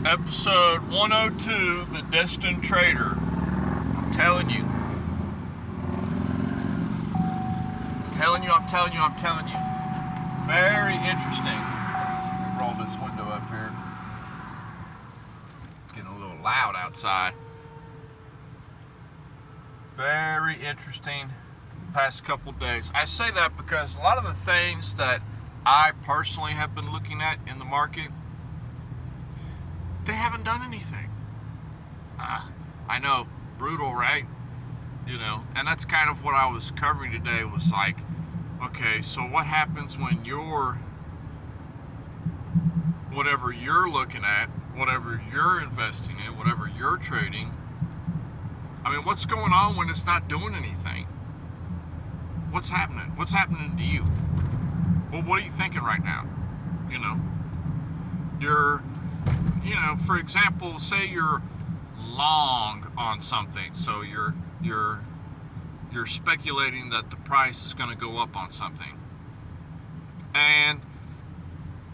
Episode 102, The Destined Trader. I'm telling you. I'm telling you. Very interesting. Let me roll this window up here. It's getting a little loud outside. Very interesting past couple days. I say that because a lot of the things that I personally have been looking at in the market, they haven't done anything. I know, brutal, right? You know, and that's kind of what I was covering today, was like, okay, so what happens when whatever you're looking at, whatever you're investing in, whatever you're trading, I mean, what's going on when it's not doing anything? What's happening? What's happening to you? Well, what are you thinking right now? You know, for example, say you're long on something, so you're speculating that the price is going to go up on something, and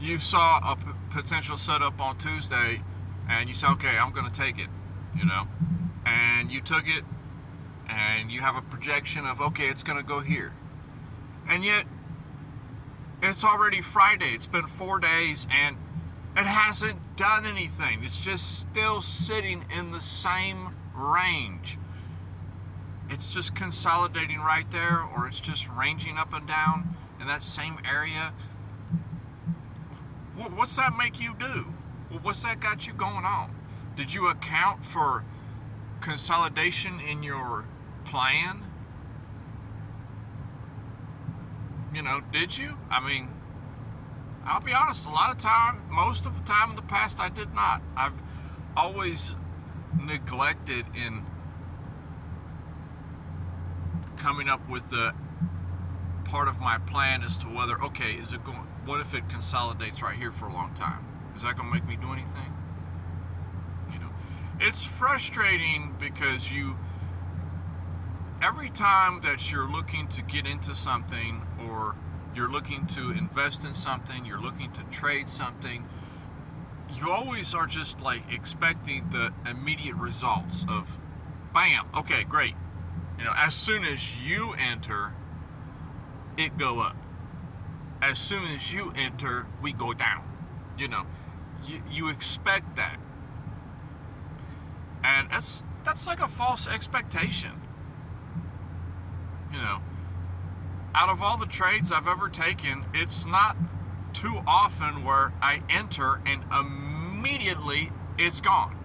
you saw a potential setup on Tuesday, and you say, okay, I'm going to take it, and you took it, and you have a projection of, okay, it's going to go here, and yet it's already Friday. It's been 4 days, and it hasn't done anything. It's just still sitting in the same range. It's just consolidating right there, or it's just ranging up and down in that same area. What's that make you do? What's that got you going on? Did you account for consolidation in your plan? Did you? I mean, I'll be honest, most of the time in the past, I did not. I've always neglected in coming up with the part of my plan as to whether, okay, what if it consolidates right here for a long time? Is that going to make me do anything? It's frustrating because every time that you're looking to get into something, or you're looking to invest in something, you're looking to trade something, you always are just like expecting the immediate results of, bam, okay, great. As soon as you enter, it go up. As soon as you enter, we go down. You expect that. And that's like a false expectation. Out of all the trades I've ever taken, it's not too often where I enter and immediately it's gone.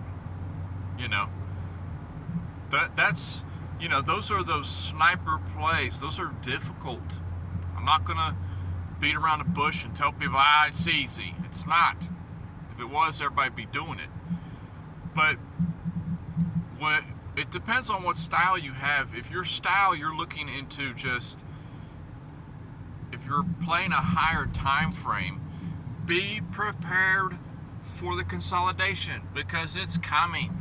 That's those are those sniper plays. Those are difficult. I'm not gonna beat around the bush and tell people, it's easy. It's not. If it was, everybody'd be doing it. But it depends on what style you have. If your style, you're looking into if you're playing a higher time frame, be prepared for the consolidation, because it's coming.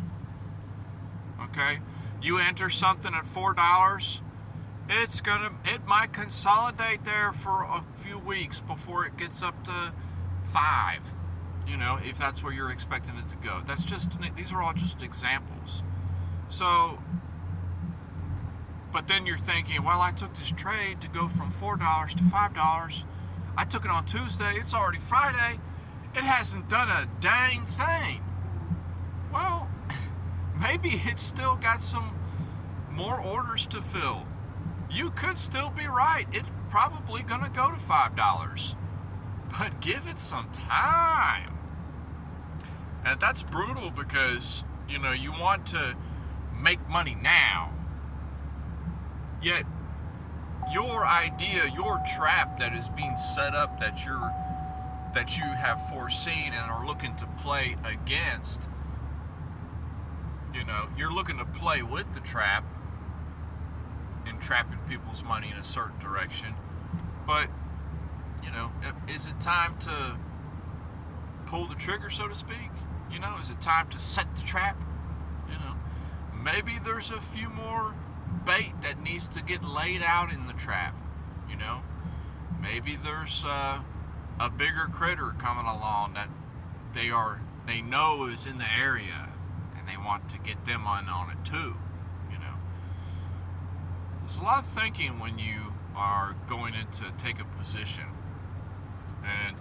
Okay? You enter something at $4, it might consolidate there for a few weeks before it gets up to $5. If that's where you're expecting it to go. These are all just examples. So, but then you're thinking, well, I took this trade to go from $4 to $5. I took it on Tuesday. It's already Friday. It hasn't done a dang thing. Well, maybe it's still got some more orders to fill. You could still be right. It's probably going to go to $5. But give it some time. And that's brutal because, you want to make money now. Yet, your idea, your trap that is being set up, that you have foreseen and are looking to play against, you're looking to play with the trap and trapping people's money in a certain direction. But, is it time to pull the trigger, so to speak? Is it time to set the trap? Maybe there's a few more bait that needs to get laid out in the trap. Maybe there's a bigger critter coming along that they are they know is in the area, and they want to get them on it too. You know, there's a lot of thinking when you are going in to take a position, and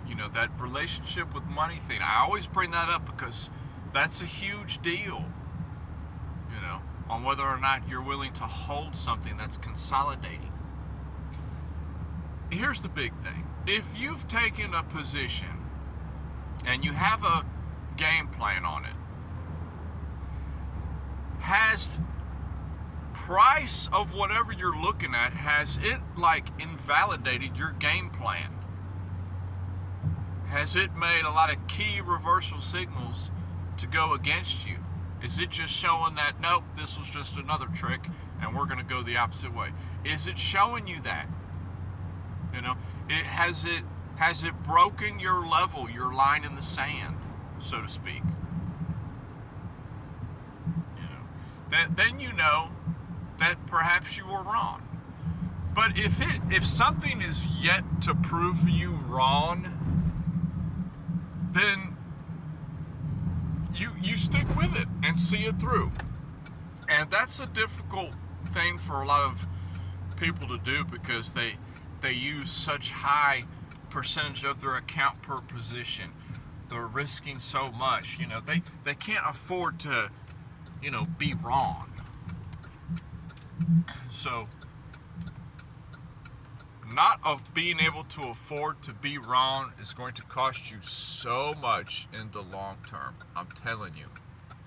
you know, that relationship with money thing. I always bring that up because that's a huge deal. You know, on whether or not you're willing to hold something that's consolidating. Here's the big thing. If you've taken a position and you have a game plan on it, has price of whatever you're looking at, has it like invalidated your game plan? Has it made a lot of key reversal signals to go against you? Is it just showing that, nope, this was just another trick and we're going to go the opposite way? Is it showing you that? You know, has it broken your level, your line in the sand, so to speak? You know, then you know that perhaps you were wrong. But if something is yet to prove you wrong, then you stick with it and see it through. And that's a difficult thing for a lot of people to do because they use such high percentage of their account per position. They're risking so much. You know, they can't afford to, you know, be wrong. So not of being able to afford to be wrong is going to cost you so much in the long term. I'm telling you,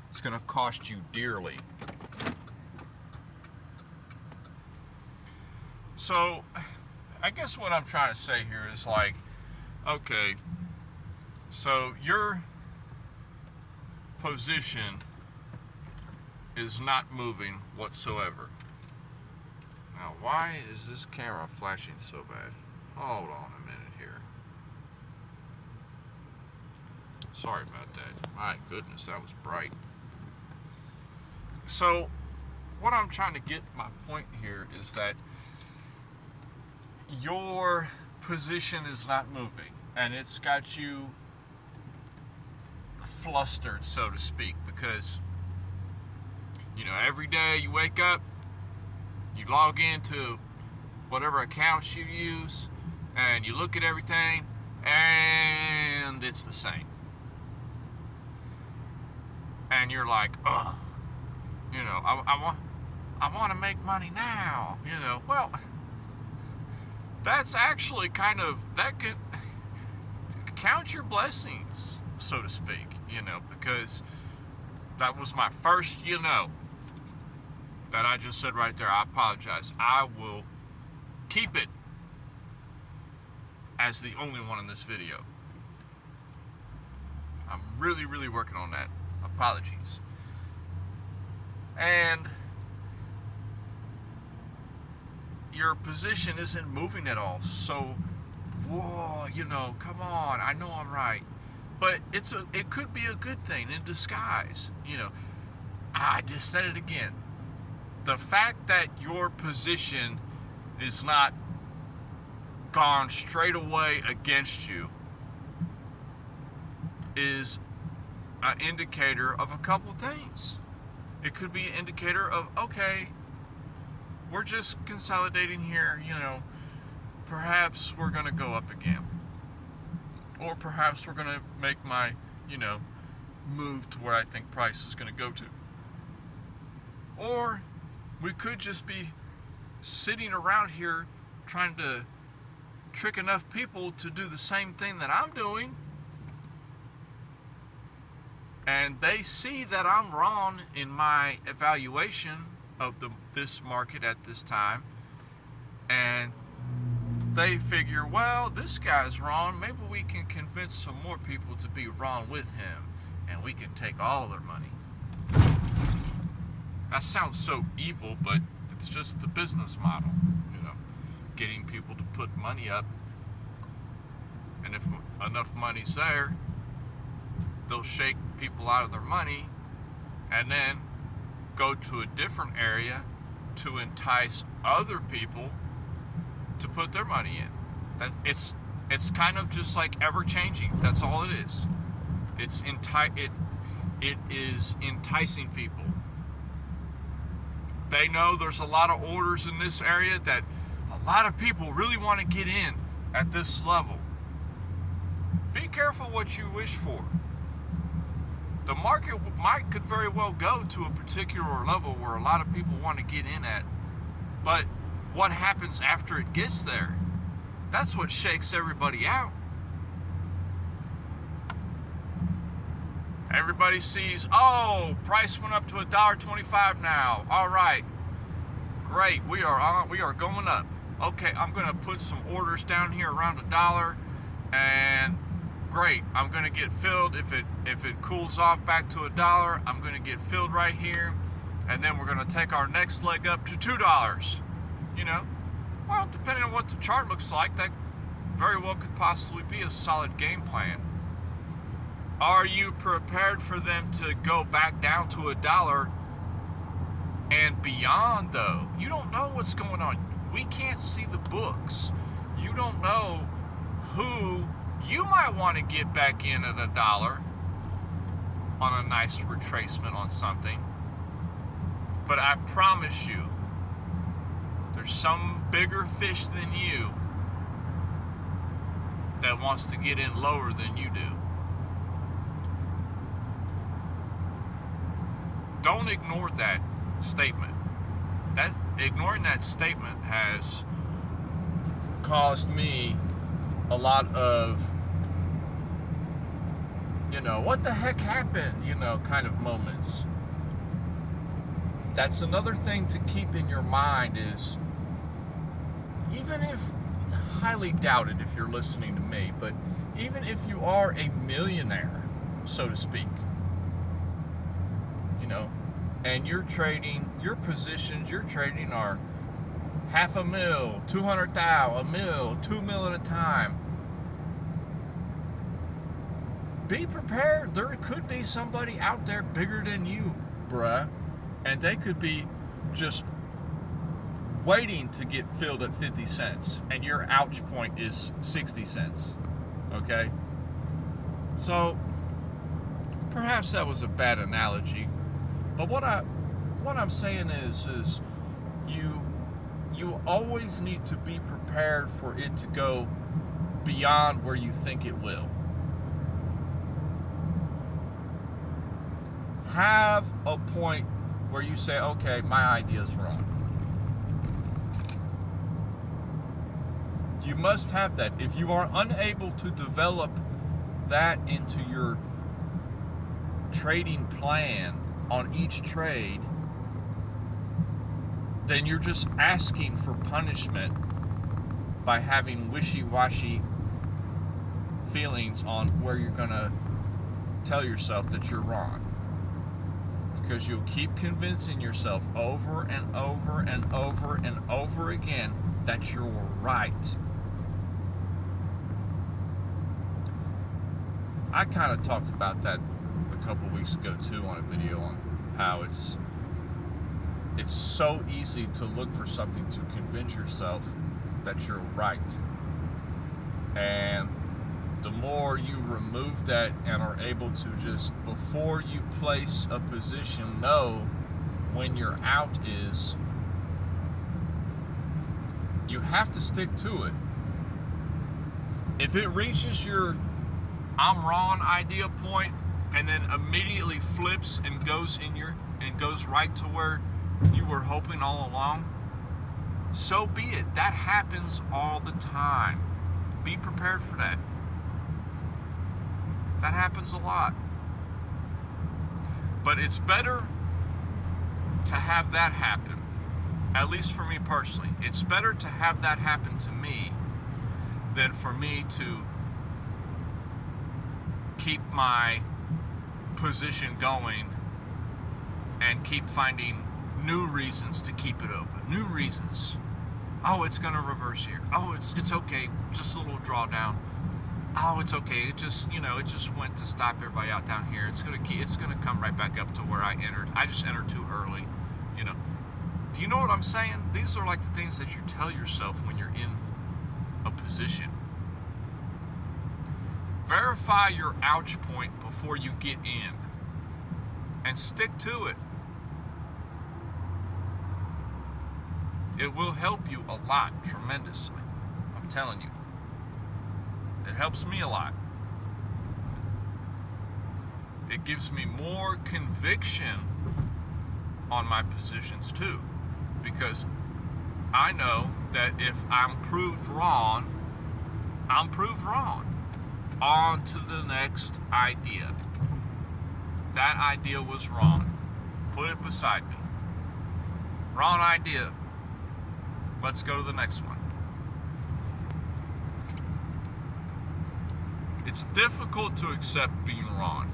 it's going to cost you dearly. So I guess what I'm trying to say here is like, okay, so your position is not moving whatsoever. Now, why is this camera flashing so bad? Hold on a minute here. Sorry about that. My goodness, that was bright. So, what I'm trying to get my point here is that your position is not moving, and it's got you flustered, so to speak, because, you know, every day you wake up, you log into whatever accounts you use, and you look at everything, and it's the same. And you're like, oh, you know, I want to make money now, you know. Well, that's actually kind of, that could count your blessings, so to speak, you know, because that was my first, you know, that I just said right there. I apologize. I will keep it as the only one in this video. I'm really, really working on that. Apologies. And your position isn't moving at all. So, whoa, you know, come on. I know I'm right. But it could be a good thing in disguise. You know, I just said it again. The fact that your position is not gone straight away against you is an indicator of a couple things. It could be an indicator of, okay, we're just consolidating here, you know, perhaps we're going to go up again. Or perhaps we're going to make my, you know, move to where I think price is going to go to. Or we could just be sitting around here trying to trick enough people to do the same thing that I'm doing. And they see that I'm wrong in my evaluation of this market at this time. And they figure, well, this guy's wrong. Maybe we can convince some more people to be wrong with him. And we can take all their money. That sounds so evil, but it's just the business model, you know, getting people to put money up, and if enough money's there, they'll shake people out of their money and then go to a different area to entice other people to put their money in. That it's It's kind of just like ever changing. That's all it is. It is enticing people. They know there's a lot of orders in this area that a lot of people really want to get in at this level. Be careful what you wish for. The market could very well go to a particular level where a lot of people want to get in at, but what happens after it gets there? That's what shakes everybody out. Everybody sees, oh, price went up to $1.25 now. All right, great. We are going up. Okay, I'm going to put some orders down here around $1, and great. I'm going to get filled. If it cools off back to $1, I'm going to get filled right here, and then we're going to take our next leg up to $2. You know, well, depending on what the chart looks like, that very well could possibly be a solid game plan. Are you prepared for them to go back down to $1 and beyond, though? You don't know what's going on. We can't see the books. You don't know who you might want to get back in at $1 on a nice retracement on something. But I promise you, there's some bigger fish than you that wants to get in lower than you do. Don't ignore that statement. Ignoring that statement has caused me a lot of, what the heck happened, kind of moments. That's another thing to keep in your mind is, even if, highly doubted if you're listening to me, but even if you are a millionaire, so to speak, and you're trading, your positions you're trading are $500,000, $200,000, $1 million, $2 million at a time. Be prepared. There could be somebody out there bigger than you, bruh, and they could be just waiting to get filled at 50 cents, and your ouch point is 60 cents. Okay? So, perhaps that was a bad analogy, but what I'm saying is you always need to be prepared for it to go beyond where you think it will. Have a point where you say, okay, my idea is wrong. You must have that. If you are unable to develop that into your trading plan on each trade, then you're just asking for punishment by having wishy-washy feelings on where you're going to tell yourself that you're wrong. Because you'll keep convincing yourself over and over and over and over again that you're right. I kind of talked about that a couple weeks ago too on a video on how it's so easy to look for something to convince yourself that you're right. And the more you remove that and are able to just, before you place a position, know when your out is, you have to stick to it. If it reaches your I'm wrong idea point and then immediately flips and goes right to where you were hoping all along, so be it. That happens all the time. Be prepared for that. That happens a lot. But it's better to have that happen, at least for me personally. It's better to have that happen to me than for me to keep my position going and keep finding new reasons to keep it open. New reasons. Oh, it's going to reverse here. Oh, it's okay. Just a little drawdown. Oh, it's okay. It just went to stop everybody out down here. It's going to come right back up to where I entered. I just entered too early. Do you know what I'm saying? These are like the things that you tell yourself when you're in a position. Verify your ouch point before you get in. And stick to it. It will help you a lot, tremendously. I'm telling you. It helps me a lot. It gives me more conviction on my positions too. Because I know that if I'm proved wrong, I'm proved wrong. On to the next idea. That idea was wrong. Put it beside me. Wrong idea. Let's go to the next one. It's difficult to accept being wrong.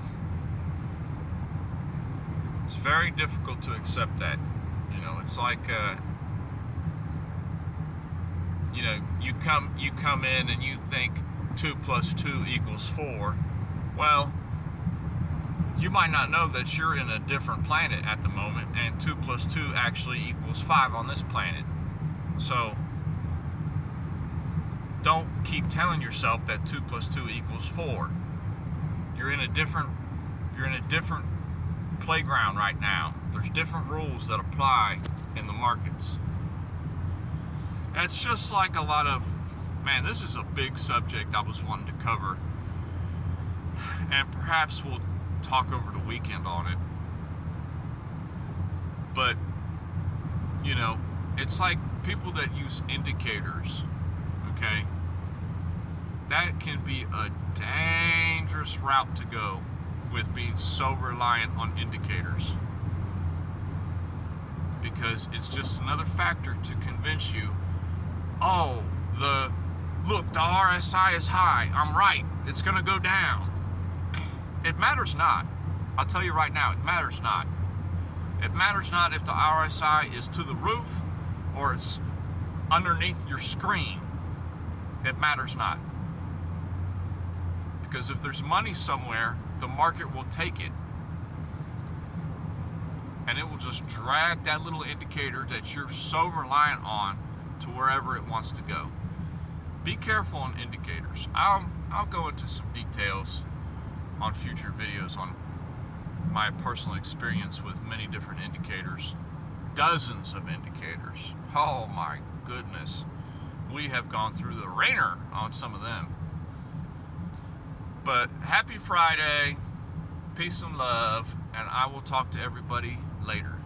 It's very difficult to accept that. You know, it's like you come in and you think 2 + 2 = 4. Well, you might not know that you're in a different planet at the moment, and 2 + 2 actually = 5 on this planet. So don't keep telling yourself that 2 + 2 = 4. You're in a different playground right now. There's different rules that apply in the markets. It's just like a lot of, man, this is a big subject I was wanting to cover, and perhaps we'll talk over the weekend on it. But you know, it's like people that use indicators, okay? That can be a dangerous route to go with being so reliant on indicators, because it's just another factor to convince you, oh, the RSI is high, I'm right, it's gonna go down. It matters not. I'll tell you right now, it matters not. It matters not if the RSI is to the roof or it's underneath your screen. It matters not. Because if there's money somewhere, the market will take it. And it will just drag that little indicator that you're so reliant on to wherever it wants to go. Be careful on indicators. I'll go into some details on future videos on my personal experience with many different indicators. Dozens of indicators. Oh my goodness. We have gone through the ringer on some of them. But happy Friday. Peace and love. And I will talk to everybody later.